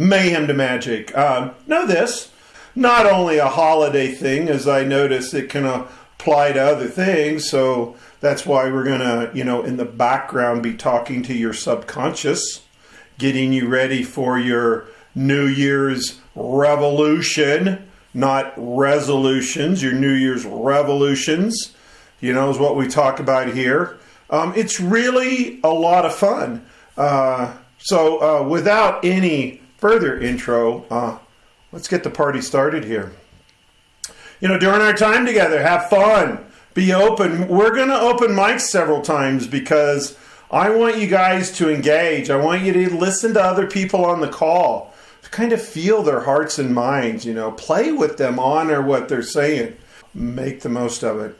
mayhem to magic. Know this, not only a holiday thing, as I notice it can apply to other things. So that's why we're going to, in the background be talking to your subconscious, getting you ready for your New Year's revolution, not resolutions, your New Year's revolutions, is what we talk about here. It's really a lot of fun. So without any further intro, let's get the party started here. During our time together, have fun, be open. We're going to open mics several times because I want you guys to engage. I want you to listen to other people on the call, to kind of feel their hearts and minds, play with them, honor what they're saying, make the most of it.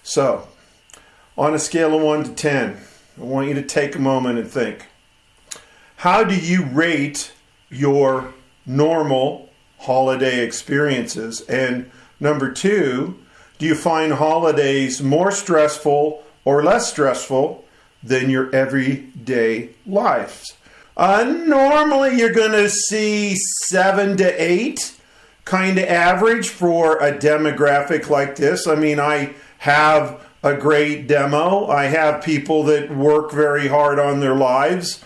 So, on a scale of 1 to 10, I want you to take a moment and think. How do you rate your normal holiday experiences? And number 2, do you find holidays more stressful or less stressful than your everyday lives? Normally, you're going to see 7 to 8 kind of average for a demographic like this. I mean, I have a great demo. I have people that work very hard on their lives.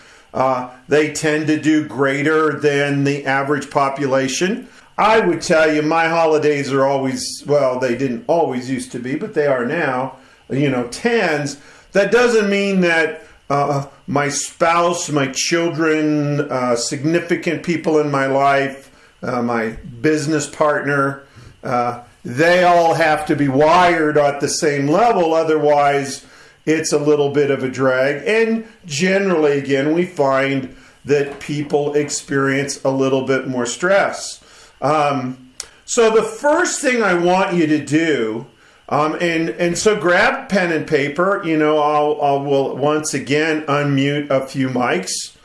They tend to do greater than the average population. I would tell you my holidays are always, well, they didn't always used to be, but they are now, 10s. That doesn't mean that my spouse, my children, significant people in my life, my business partner, they all have to be wired at the same level. Otherwise, it's a little bit of a drag. And generally, again, we find that people experience a little bit more stress. So the first thing I want you to do, and so grab pen and paper. Will once again unmute a few mics.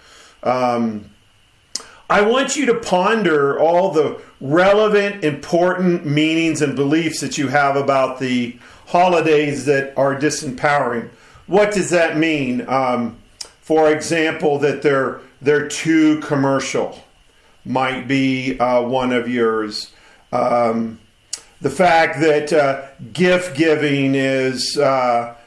I want you to ponder all the relevant, important meanings and beliefs that you have about the holidays that are disempowering. What does that mean? For example, that they're too commercial might be one of yours. The fact that gift giving is, out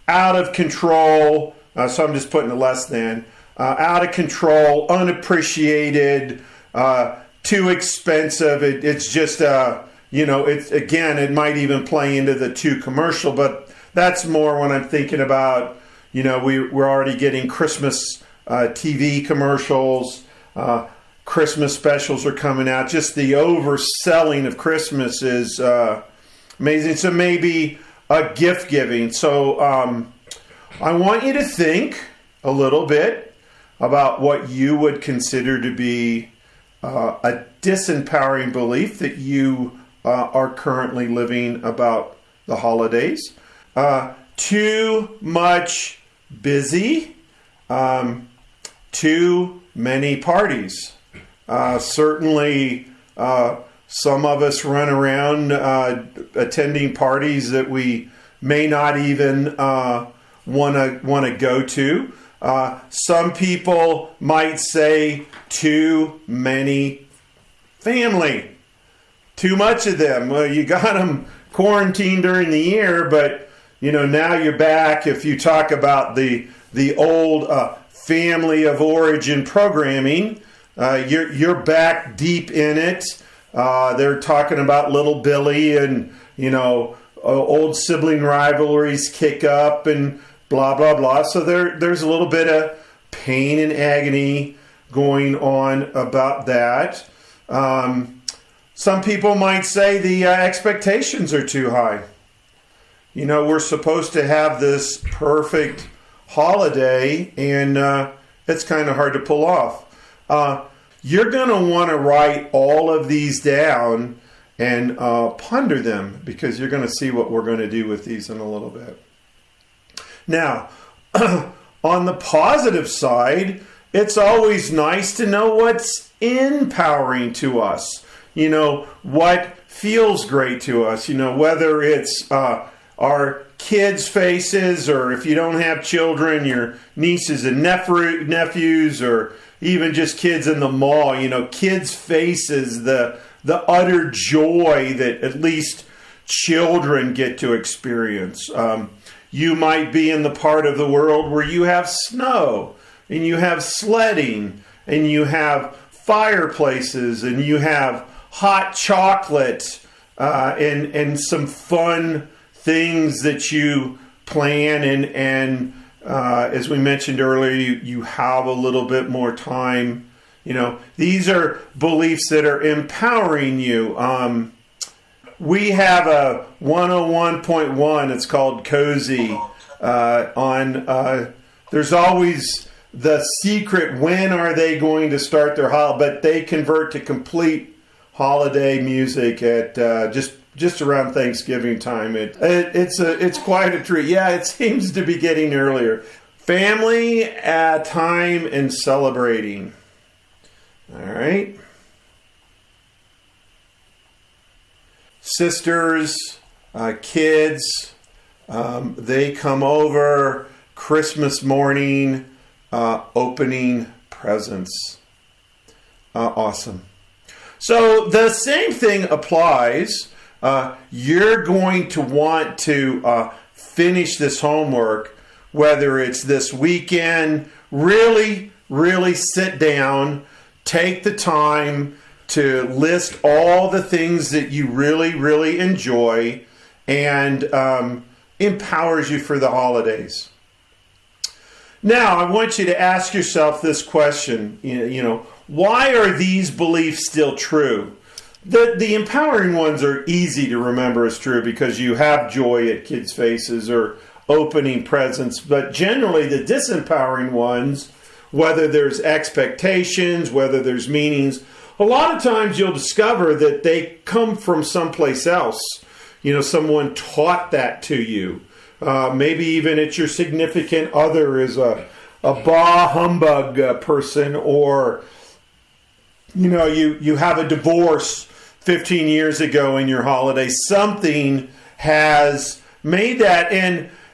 of control. So I'm just putting a less than. Out of control, unappreciated, too expensive. It's just, it might even play into the too commercial, but that's more when I'm thinking about, we're already getting Christmas TV commercials, Christmas specials are coming out. Just the overselling of Christmas is amazing. So maybe a gift giving. So I want you to think a little bit about what you would consider to be a disempowering belief that you are currently living about the holidays. Too much busy, too many parties. Certainly, some of us run around attending parties that we may not even want to go to. Some people might say too many family, too much of them. Well, you got them quarantined during the year, but now you're back. If you talk about the old family of origin programming, you're back deep in it. They're talking about little Billy and old sibling rivalries kick up and blah, blah, blah. So there's a little bit of pain and agony going on about that. Some people might say the expectations are too high. We're supposed to have this perfect holiday, and it's kind of hard to pull off. You're going to want to write all of these down and ponder them, because you're going to see what we're going to do with these in a little bit. Now, on the positive side, it's always nice to know what's empowering to us. What feels great to us, whether it's our kids' faces, or if you don't have children, your nieces and nephews, or even just kids in the mall, kids' faces, the utter joy that at least children get to experience. You might be in the part of the world where you have snow, and you have sledding, and you have fireplaces, and you have hot chocolate, and some fun things that you plan, and as we mentioned earlier, you have a little bit more time. These are beliefs that are empowering you. We have a 101.1, it's called Cozy, there's always the secret, when are they going to start their holiday, but they convert to complete holiday music at just around Thanksgiving time. It's quite a treat. Yeah, it seems to be getting earlier. Family time and celebrating. All right. Sisters, kids, they come over Christmas morning, opening presents. Awesome. So the same thing applies. You're going to want to finish this homework, whether it's this weekend. Really, really sit down, take the time to list all the things that you really, really enjoy, and empowers you for the holidays. Now, I want you to ask yourself this question, why are these beliefs still true? The empowering ones are easy to remember as true because you have joy at kids' faces or opening presents, but generally the disempowering ones, whether there's expectations, whether there's meanings, a lot of times you'll discover that they come from someplace else. Someone taught that to you. Maybe even it's your significant other is a bah humbug person, or you have a divorce 15 years ago in your holiday. Something has made that.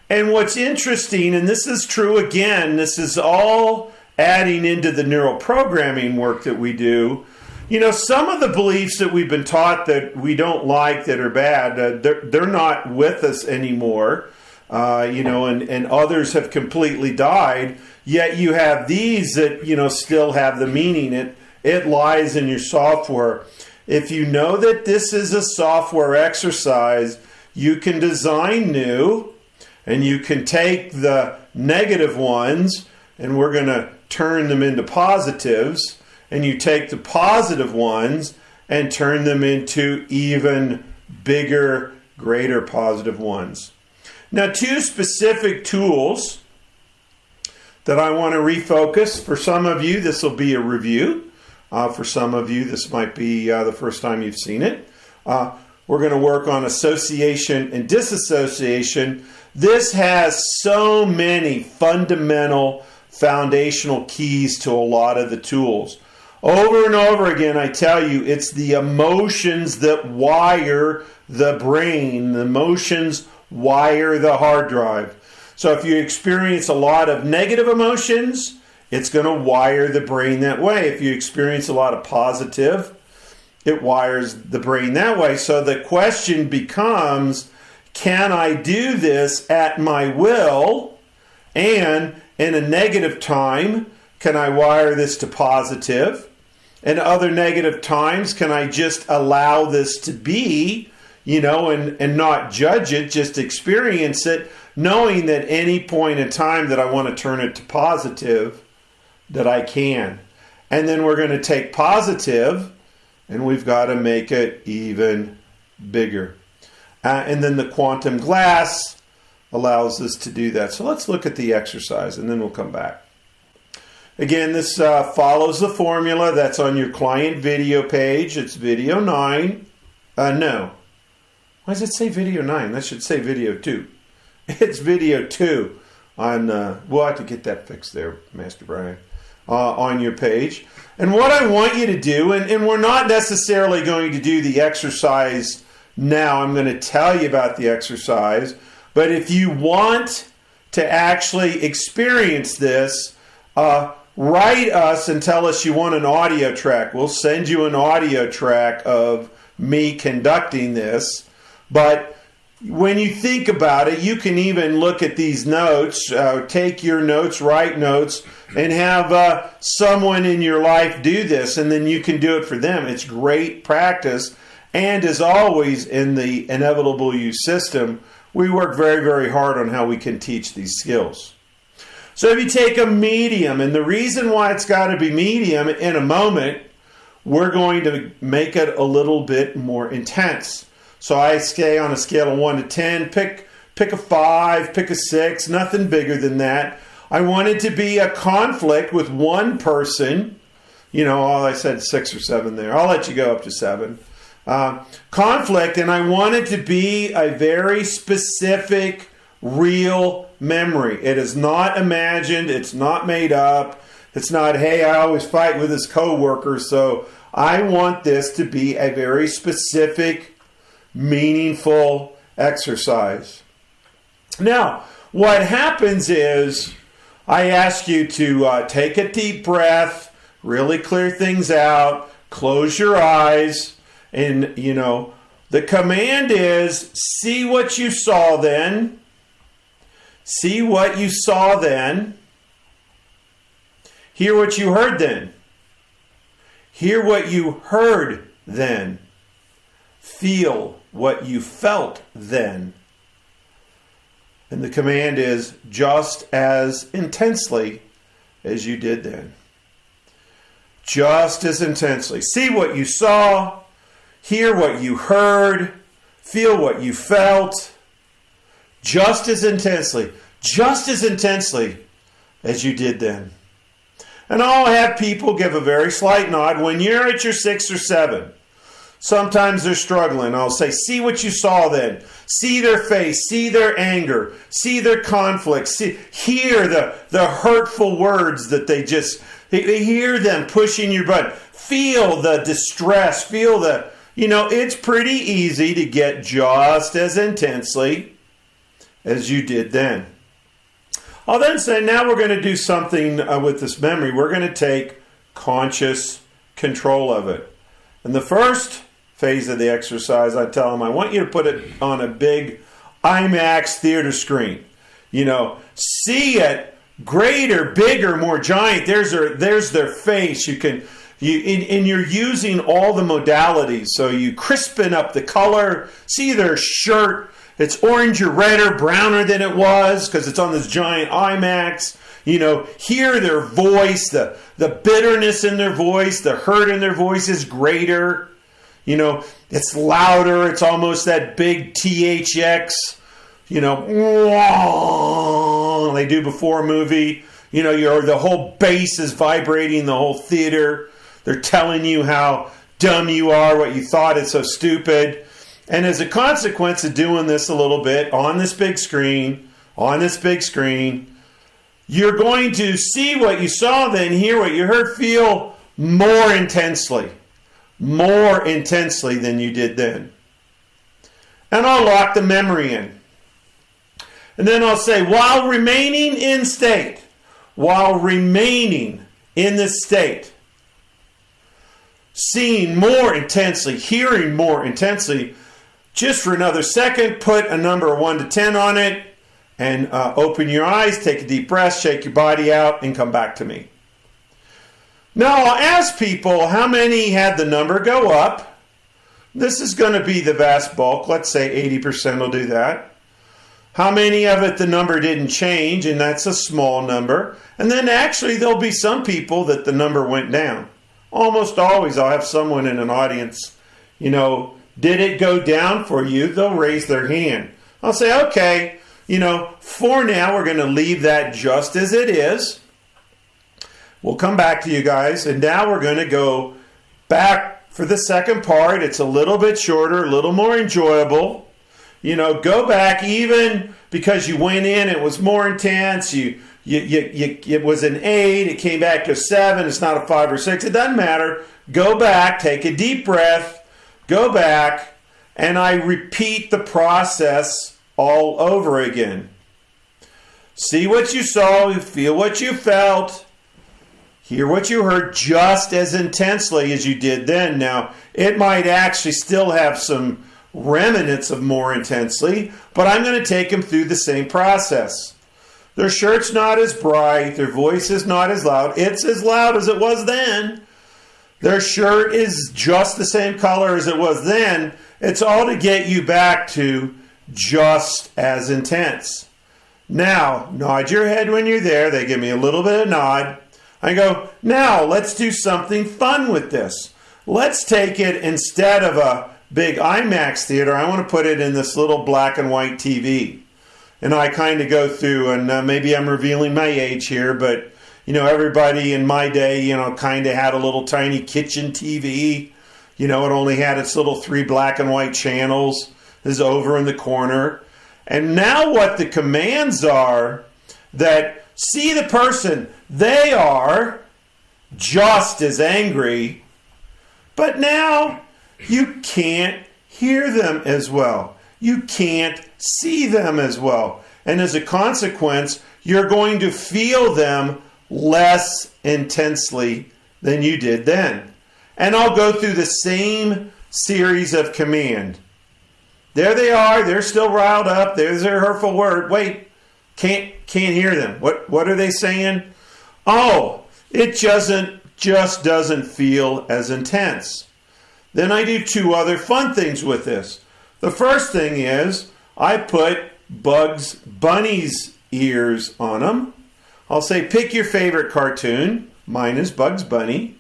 And what's interesting, and this is true again, this is all adding into the neural programming work that we do. Some of the beliefs that we've been taught that we don't like, that are bad, they're not with us anymore. And others have completely died. Yet you have these that, still have the meaning. It lies in your software. If you know that this is a software exercise, you can design new, and you can take the negative ones, and we're going to turn them into positives, and you take the positive ones and turn them into even bigger, greater positive ones. Now, two specific tools that I want to refocus. For some of you, this will be a review. For some of you, this might be the first time you've seen it. We're going to work on association and disassociation. This has so many fundamental, foundational keys to a lot of the tools. Over and over again, I tell you, it's the emotions that wire the brain. The emotions wire the hard drive. So if you experience a lot of negative emotions, it's going to wire the brain that way. If you experience a lot of positive, it wires the brain that way. So the question becomes, can I do this at my will? And in a negative time, can I wire this to positive? And other negative times, can I just allow this to be, and not judge it, just experience it, knowing that any point in time that I want to turn it to positive, that I can. And then we're going to take positive, and we've got to make it even bigger. And then the quantum glass allows us to do that. So let's look at the exercise, and then we'll come back. Again, this follows the formula that's on your client video page. It's video 9. No. Why does it say video 9? That should say video 2. It's video 2. We'll have to get that fixed there, Master Brian, on your page. And what I want you to do, and we're not necessarily going to do the exercise now. I'm going to tell you about the exercise. But if you want to actually experience this, write us and tell us you want an audio track. We'll send you an audio track of me conducting this. But when you think about it, you can even look at these notes, take your notes, write notes, and have someone in your life do this, and then you can do it for them. It's great practice. And as always in the Inevitable You system, we work very, very hard on how we can teach these skills. So if you take a medium, and the reason why it's got to be medium, in a moment, we're going to make it a little bit more intense. So I say on a scale of 1 to 10, pick a 5, pick a 6, nothing bigger than that. I want it to be a conflict with one person. I said 6 or 7 there. I'll let you go up to 7. Conflict, and I want it to be a very specific, real memory. It is not imagined. It's not made up. It's not, hey, I always fight with this coworker, so I want this to be a very specific, meaningful exercise. Now, what happens is I ask you to take a deep breath, really clear things out, close your eyes, and, the command is see what you saw then. See what you saw then. Hear what you heard then. Hear what you heard then. Feel what you felt then. And the command is just as intensely as you did then. Just as intensely. See what you saw. Hear what you heard. Feel what you felt. Just as intensely as you did then. And I'll have people give a very slight nod when you're at your 6 or 7. Sometimes they're struggling. I'll say, see what you saw then. See their face. See their anger. See their conflict. Hear the hurtful words that they just, hear them pushing your button. Feel the distress. Feel the, it's pretty easy to get just as intensely as you did then. I'll then say, now we're going to do something with this memory. We're going to take conscious control of it. And the first phase of the exercise, I tell them, I want you to put it on a big IMAX theater screen. See it greater, bigger, more giant. There's their face. And you're using all the modalities. So you crispen up the color. See their shirt. It's orange or red or browner than it was because it's on this giant IMAX. Hear their voice, the bitterness in their voice, the hurt in their voice is greater. It's louder. It's almost that big THX, they do before a movie. The whole bass is vibrating the whole theater. They're telling you how dumb you are, what you thought is so stupid. And as a consequence of doing this a little bit on this big screen, you're going to see what you saw then, hear what you heard, feel more intensely than you did then. And I'll lock the memory in. And then I'll say, while remaining in this state, seeing more intensely, hearing more intensely, just for another second, put a number of 1 to 10 on it, and open your eyes, take a deep breath, shake your body out, and come back to me. Now, I'll ask people how many had the number go up. This is going to be the vast bulk. Let's say 80% will do that. How many of it the number didn't change, and that's a small number. And then actually there'll be some people that the number went down. Almost always I'll have someone in an audience, did it go down for you? They'll raise their hand. I'll say, okay, for now we're going to leave that just as it is. We'll come back to you guys. And now we're going to go back for the second part. It's a little bit shorter, a little more enjoyable. Go back even because you went in, it was more intense. It was an 8, it came back to a 7, it's not a 5 or 6. It doesn't matter. Go back, take a deep breath. Go back, and I repeat the process all over again. See what you saw, feel what you felt, hear what you heard just as intensely as you did then. Now, it might actually still have some remnants of more intensely, but I'm going to take them through the same process. Their shirt's not as bright. Their voice is not as loud. It's as loud as it was then. Their shirt is just the same color as it was then. It's all to get you back to just as intense. Now, nod your head when you're there. They give me a little bit of nod. I go, now let's do something fun with this. Let's take it, instead of a big IMAX theater, I want to put it in this little black and white TV. And I kind of go through, and maybe I'm revealing my age here, but, everybody in my day, kind of had a little tiny kitchen TV. It only had its little 3 black and white channels. Is over in the corner. And now what the commands are that see the person, they are just as angry, but now you can't hear them as well. You can't see them as well. And as a consequence, you're going to feel them less intensely than you did then. And I'll go through the same series of command. There they are. They're still riled up. There's their hurtful word. Wait, can't hear them. What are they saying? Oh, it just doesn't feel as intense. Then I do 2 other fun things with this. The first thing is I put Bugs Bunny's ears on them. I'll say, pick your favorite cartoon. Mine is Bugs Bunny.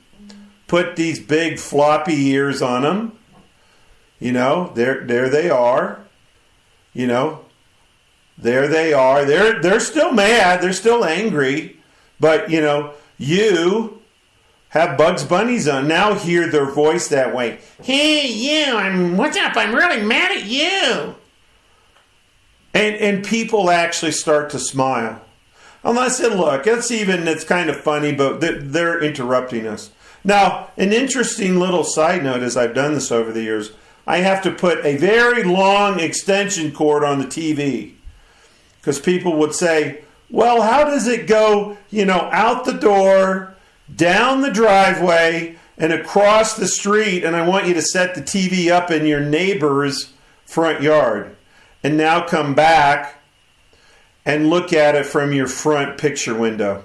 Put these big floppy ears on them. There they are. There they are. They're still mad. They're still angry. But, you have Bugs Bunny's on. Now hear their voice that way. Hey, you, what's up? I'm really mad at you. And people actually start to smile. And I said, look, it's kind of funny, but they're interrupting us. Now, an interesting little side note, as I've done this over the years, I have to put a very long extension cord on the TV. Because people would say, well, how does it go, out the door, down the driveway, and across the street, and I want you to set the TV up in your neighbor's front yard. And now come back and look at it from your front picture window.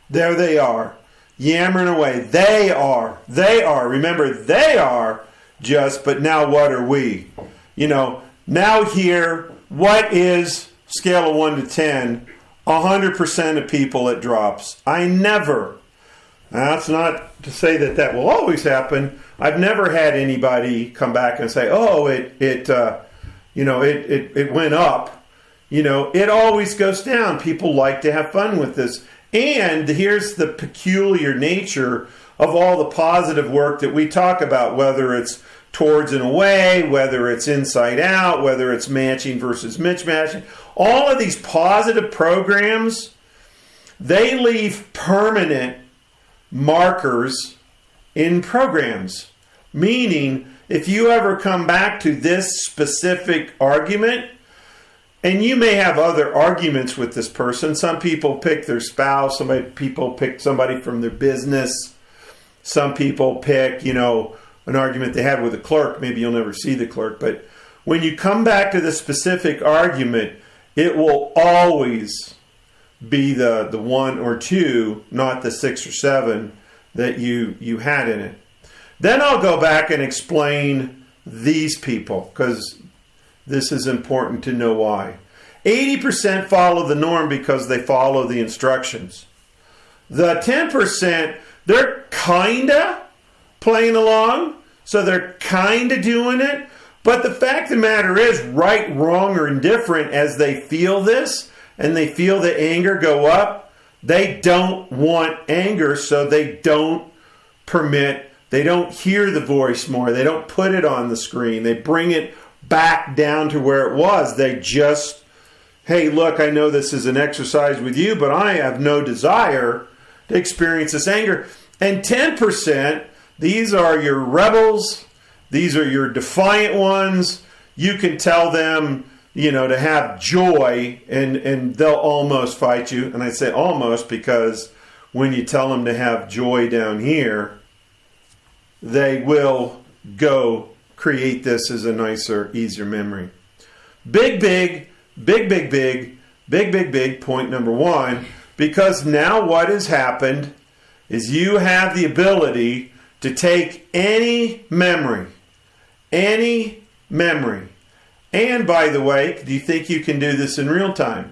There they are, yammering away. They are. Remember, they are just, but now what are we? Now here, what is, scale of 1 to 10, 100% of people it drops. I never, that's not to say that will always happen. I've never had anybody come back and say, oh, it went up. It always goes down. People like to have fun with this. And here's the peculiar nature of all the positive work that we talk about, whether it's towards and away, whether it's inside out, whether it's matching versus mismatching. All of these positive programs, they leave permanent markers in programs. Meaning, if you ever come back to this specific argument, and you may have other arguments with this person. Some people pick their spouse. People pick somebody from their business. Some people pick, an argument they had with a clerk. Maybe you'll never see the clerk. But when you come back to the specific argument, it will always be the 1 or 2, not the 6 or 7 that you had in it. Then I'll go back and explain these people, because this is important to know why. 80% follow the norm because they follow the instructions. The 10%, they're kind of playing along, so they're kind of doing it. But the fact of the matter is, right, wrong, or indifferent, as they feel this and they feel the anger go up, they don't want anger, so they don't permit, they don't hear the voice more. They don't put it on the screen. They bring it back down to where it was. They just, hey, look, I know this is an exercise with you, but I have no desire to experience this anger. And 10%, these are your rebels. These are your defiant ones. You can tell them, to have joy, and they'll almost fight you. And I say almost because when you tell them to have joy down here, they will go create this as a nicer, easier memory. Big point number one, because now what has happened is you have the ability to take any memory, and by the way, do you think you can do this in real time?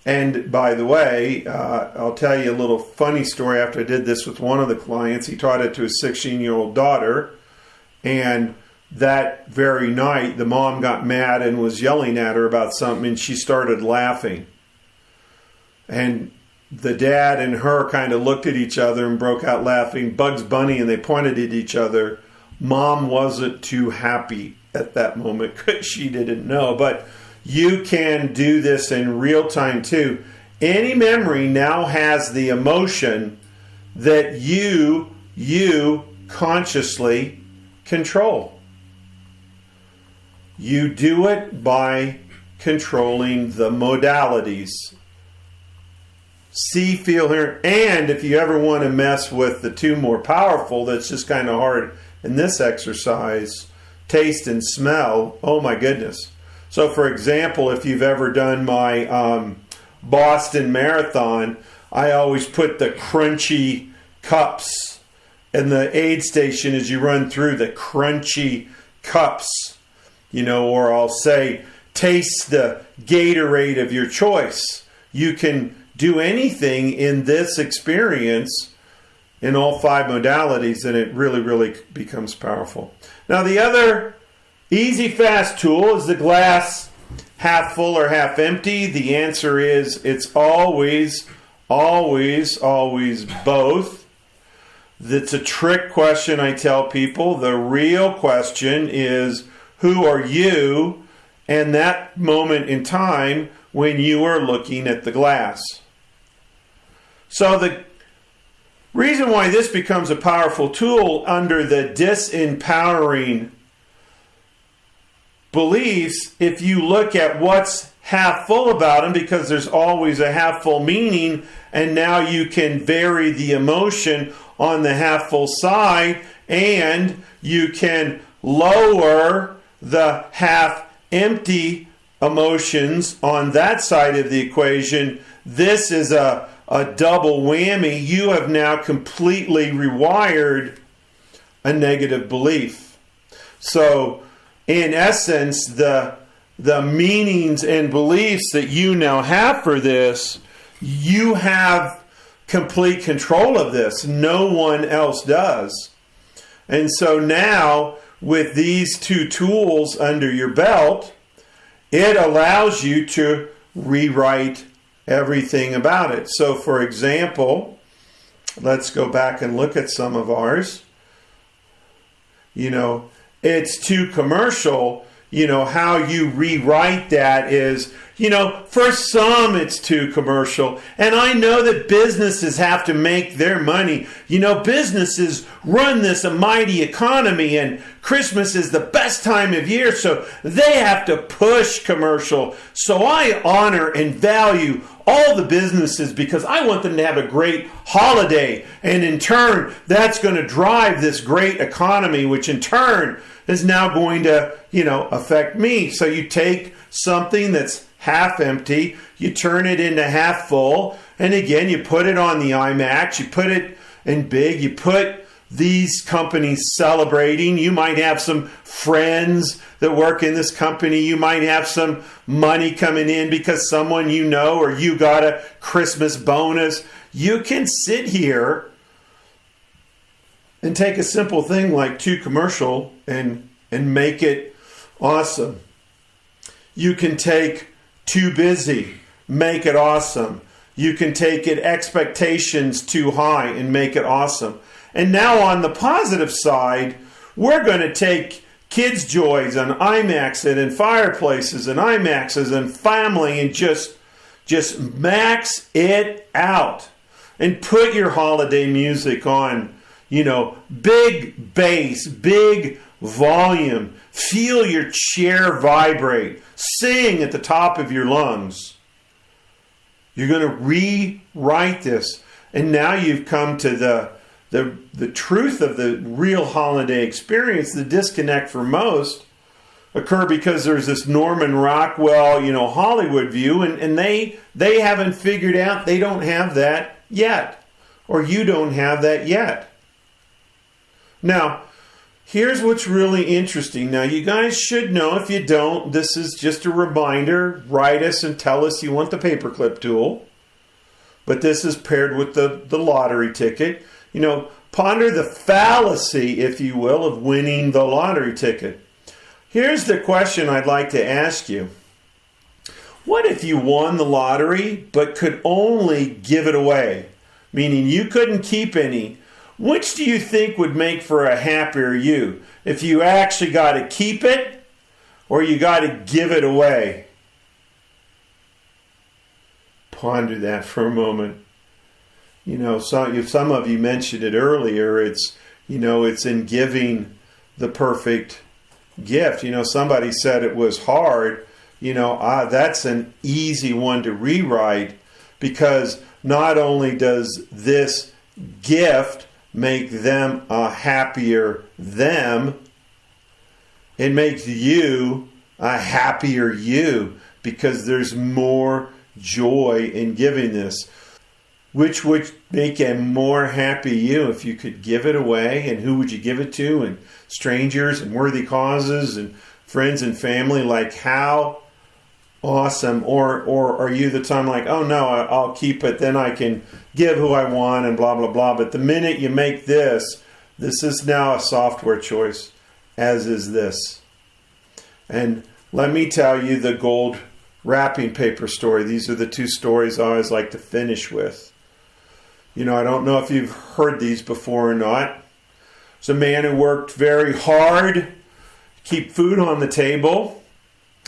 And by the way, I'll tell you a little funny story after I did this with one of the clients. He taught it to his 16-year-old daughter, and that very night, the mom got mad and was yelling at her about something, and she started laughing. And the dad and her kind of looked at each other and broke out laughing. Bugs Bunny, and they pointed at each other. Mom wasn't too happy at that moment because she didn't know. But you can do this in real time too. Any memory now has the emotion that you consciously control. You do it by controlling the modalities. See, feel, hear, and if you ever want to mess with the two more powerful, that's just kind of hard in this exercise, taste and smell. Oh my goodness. So for example, if you've ever done my Boston Marathon, I always put the crunchy cups in the aid station as you run through, the crunchy cups. Or I'll say, taste the Gatorade of your choice. You can do anything in this experience in all 5 modalities, and it really, really becomes powerful. Now, the other easy, fast tool is the glass half full or half empty. The answer is it's always both. That's a trick question, I tell people. The real question is, who are you in that moment in time when you are looking at the glass? So the reason why this becomes a powerful tool under the disempowering beliefs, if you look at what's half full about them, because there's always a half full meaning, and now you can vary the emotion on the half full side, and you can lower the half empty emotions on that side of the equation. This is a double whammy. You have now completely rewired a negative belief. So in essence, the meanings and beliefs that you now have for this, you have complete control of this. No one else does. And so now, with these two tools under your belt, it allows you to rewrite everything about it. So, for example, let's go back and look at some of ours. It's too commercial. How you rewrite that is, for some it's too commercial. And I know that businesses have to make their money. Businesses run this a mighty economy, and Christmas is the best time of year, so they have to push commercial. So I honor and value all the businesses because I want them to have a great holiday. And in turn, that's going to drive this great economy, which in turn is now going to, affect me. So you take something that's half empty, you turn it into half full, and again, you put it on the IMAX, you put it in big, you put these companies celebrating. You might have some friends that work in this company. You might have some money coming in because someone or you got a Christmas bonus. You can sit here and take a simple thing like too commercial and make it awesome. You can take too busy, make it awesome. You can take it expectations too high and make it awesome. And now on the positive side, we're going to take kids' joys and IMAXs and fireplaces and IMAXs and family and just max it out. And put your holiday music on, big bass, big volume. Feel your chair vibrate. Sing at the top of your lungs. You're going to rewrite this. And now you've come to the truth of the real holiday experience. The disconnect for most occur because there's this Norman Rockwell, Hollywood view, and they haven't figured out they don't have that yet, or you don't have that yet. Now, here's what's really interesting. Now, you guys should know, if you don't, this is just a reminder. Write us and tell us you want the paperclip tool. But this is paired with the lottery ticket. Ponder the fallacy, if you will, of winning the lottery ticket. Here's the question I'd like to ask you. What if you won the lottery but could only give it away? Meaning you couldn't keep any. Which do you think would make for a happier you? If you actually got to keep it or you got to give it away? Ponder that for a moment. Some of you mentioned it earlier. It's in giving the perfect gift. Somebody said it was hard. That's an easy one to rewrite, because not only does this gift make them a happier them, it makes you a happier you, because there's more joy in giving this. Which would make a more happy you if you could give it away? And who would you give it to? And strangers and worthy causes and friends and family. Like, how awesome. Or are you the time like, oh no, I'll keep it, then I can give who I want and blah, blah, blah. But the minute you make this is now a software choice, as is this. And let me tell you the gold wrapping paper story. These are the two stories I always like to finish with. I don't know if you've heard these before or not. There's a man who worked very hard to keep food on the table.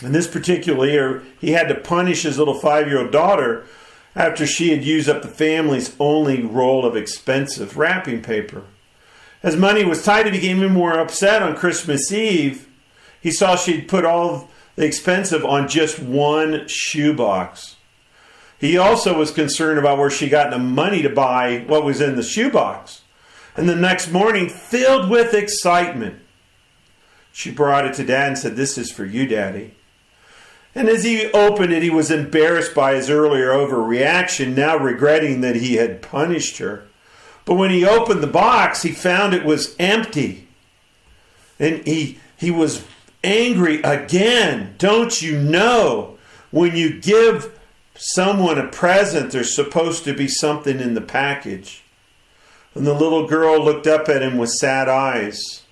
And this particular year, he had to punish his little 5-year-old daughter after she had used up the family's only roll of expensive wrapping paper. As money was tight, he became even more upset on Christmas Eve. He saw she'd put all the expensive on just one shoebox. He also was concerned about where she got the money to buy what was in the shoebox. And the next morning, filled with excitement, she brought it to Dad and said, "This is for you, Daddy." And as he opened it, he was embarrassed by his earlier overreaction, now regretting that he had punished her. But when he opened the box, he found it was empty. And he was angry again. Don't you know, when you give someone a present, there's supposed to be something in the package? And the little girl looked up at him with sad eyes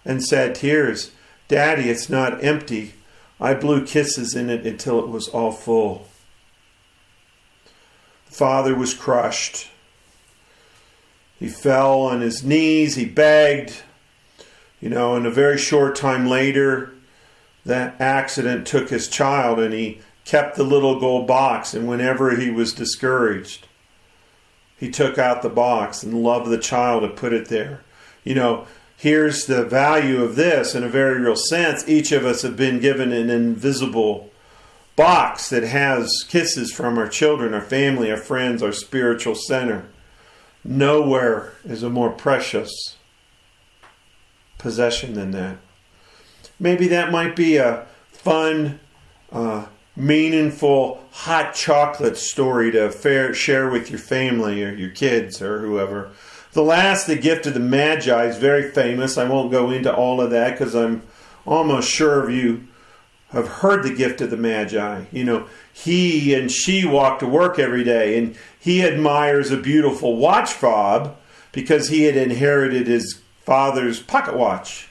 and said, "Tears, Daddy, it's not empty. I blew kisses in it until it was all full." The father was crushed. He fell on his knees. He begged. And a very short time later, that accident took his child, and he kept the little gold box. And whenever he was discouraged, he took out the box and loved the child and put it there. Here's the value of this in a very real sense. Each of us have been given an invisible box that has kisses from our children, our family, our friends, our spiritual center. Nowhere is a more precious possession than that. Maybe that might be a fun, meaningful, hot chocolate story to share with your family or your kids or whoever. The gift of the Magi is very famous. I won't go into all of that because I'm almost sure you have heard the gift of the Magi. He and she walk to work every day, and he admires a beautiful watch fob because he had inherited his father's pocket watch.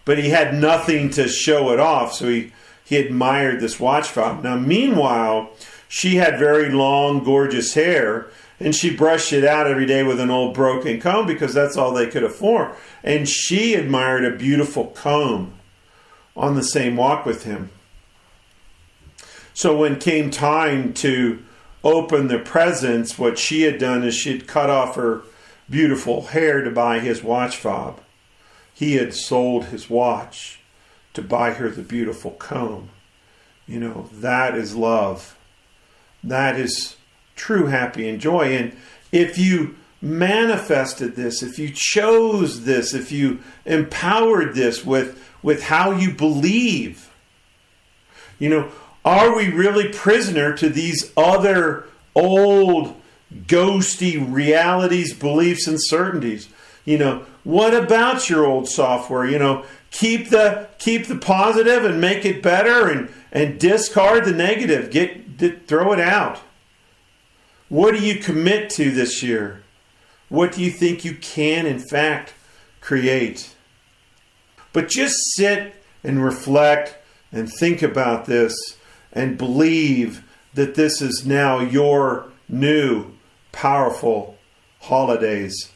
But he had nothing to show it off, so he admired this watch fob. Now, meanwhile, she had very long, gorgeous hair, and she brushed it out every day with an old broken comb because that's all they could afford. And she admired a beautiful comb on the same walk with him. So when came time to open the presents, what she had done is she'd cut off her beautiful hair to buy his watch fob. He had sold his watch to buy her the beautiful comb. That is love. That is true happy and joy. And if you manifested this, if you chose this, if you empowered this with how you believe, are we really prisoner to these other old ghosty realities, beliefs, and certainties? What about your old software? Keep the positive and make it better, and discard the negative. Throw it out. What do you commit to this year? What do you think you can, in fact, create? But just sit and reflect and think about this and believe that this is now your new, powerful holidays